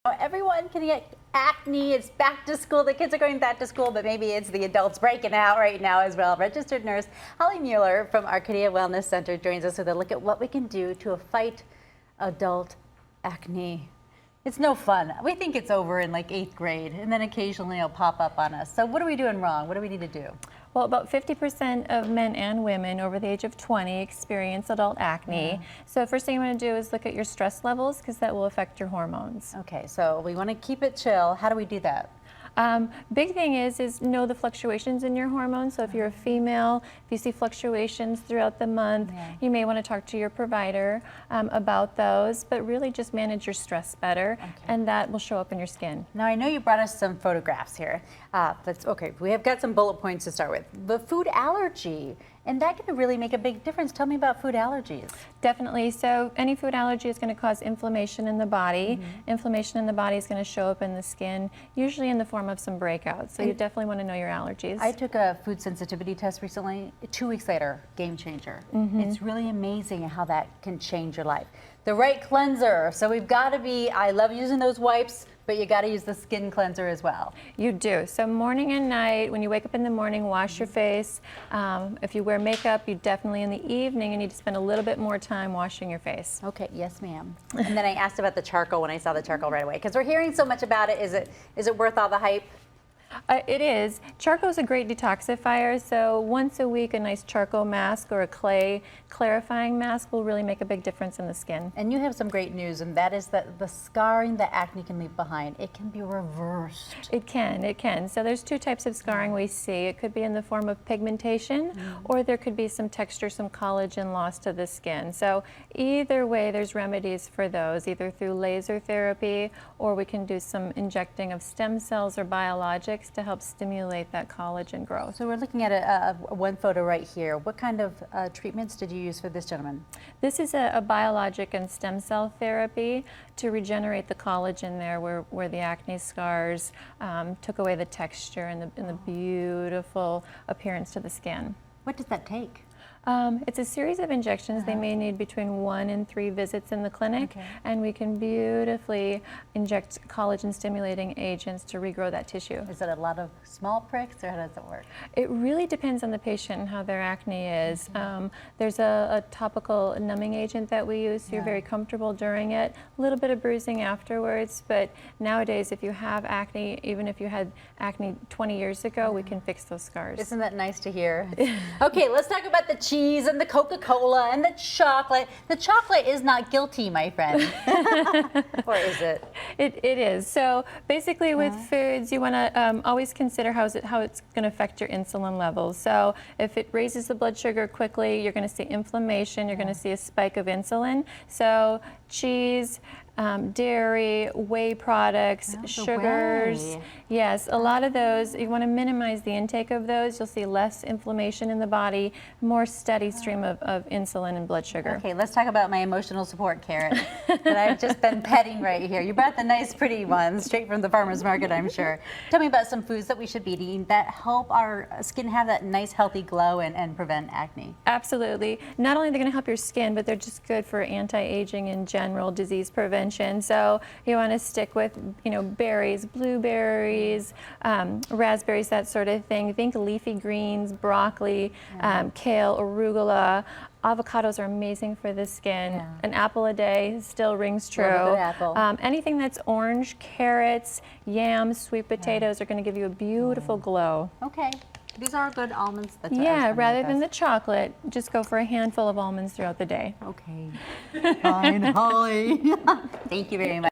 Everyone can get acne. It's back to school. The kids are going back to school, but maybe it's the adults breaking out right now as well. Registered nurse Holly Mueller from Arcadia Wellness Center joins us with a look at what we can do to fight adult acne. It's no fun. We think it's over in like 8th grade, and then occasionally it'll pop up on us. So what are we doing wrong? What do we need to do? Well, about 50% of men and women over the age of 20 experience adult acne. Yeah. So first thing you want to do is look at your stress levels because that will affect your hormones. Okay, so we want to keep it chill. How do we do that? Big thing is know the fluctuations in your hormones. So if you're a female, if you see fluctuations throughout the month, you may want to talk to your provider about those, but really just manage your stress better, and that will show up in your skin. Now, I know you brought us some photographs here. That's okay. We have got some bullet points to start with. The food allergy, and that can really make a big difference. Tell me about food allergies. Definitely. So any food allergy is going to cause inflammation in the body. Inflammation in the body is going to show up in the skin, usually in the form of some breakouts. So you definitely want to know your allergies. I took a food sensitivity test recently. 2 weeks later, game changer. It's really amazing how that can change your life. The right cleanser. So we've got to be, I love using those wipes, but you got to use the skin cleanser as well. You do. So morning and night, when you wake up in the morning, wash your face. If you wear makeup, you definitely in the evening, you need to spend a little bit more time washing your face. Okay, yes ma'am. And then I asked about the charcoal when I saw the charcoal right away, because we're hearing so much about it. Is it worth all the hype? It is. Charcoal is a great detoxifier, so once a week a nice charcoal mask or a clay clarifying mask will really make a big difference in the skin. And you have some great news, and that is that the scarring that acne can leave behind, it can be reversed. It can. So there's 2 types of scarring we see. It could be in the form of pigmentation, or there could be some texture, some collagen loss to the skin. So either way, there's remedies for those, either through laser therapy, or we can do some injecting of stem cells or biologics to help stimulate that collagen growth. So we're looking at one photo right here. What kind of treatments did you use for this gentleman? This is a biologic and stem cell therapy to regenerate the collagen there where the acne scars took away the texture and the beautiful appearance to the skin. What does that take? It's a series of injections. They may need between 1 and 3 visits in the clinic, and we can beautifully inject collagen stimulating agents to regrow that tissue. Is it a lot of small pricks, or how does it work? It really depends on the patient and how their acne is. There's a topical numbing agent that we use, so you're very comfortable during it. A little bit of bruising afterwards, but nowadays if you have acne, even if you had acne 20 years ago, we can fix those scars. Isn't that nice to hear? Okay, let's talk about the cheese and the Coca-Cola and the chocolate. The chocolate is not guilty, my friend. Or is it? It is. So basically with foods, you want to always consider how it's going to affect your insulin levels. So if it raises the blood sugar quickly, you're going to see inflammation, you're going to see a spike of insulin. So cheese, dairy, whey products, sugars. Yes, a lot of those, you want to minimize the intake of those. You'll see less inflammation in the body, more steady stream of insulin and blood sugar. Okay, let's talk about my emotional support carrot that I've just been petting right here. You brought the nice pretty ones straight from the farmer's market, I'm sure. Tell me about some foods that we should be eating that help our skin have that nice healthy glow and prevent acne. Absolutely. Not only are they going to help your skin, but they're just good for anti-aging in general, disease prevention. So you want to stick with, berries, blueberries, raspberries, that sort of thing. Think leafy greens, broccoli, kale, arugula. Avocados are amazing for the skin. An apple a day still rings true. Apple. Anything that's orange, carrots, yams, sweet potatoes are going to give you a beautiful glow. Okay. These are good almonds. That's rather than the chocolate, just go for a handful of almonds throughout the day. Okay. Fine, Holly. Thank you very much.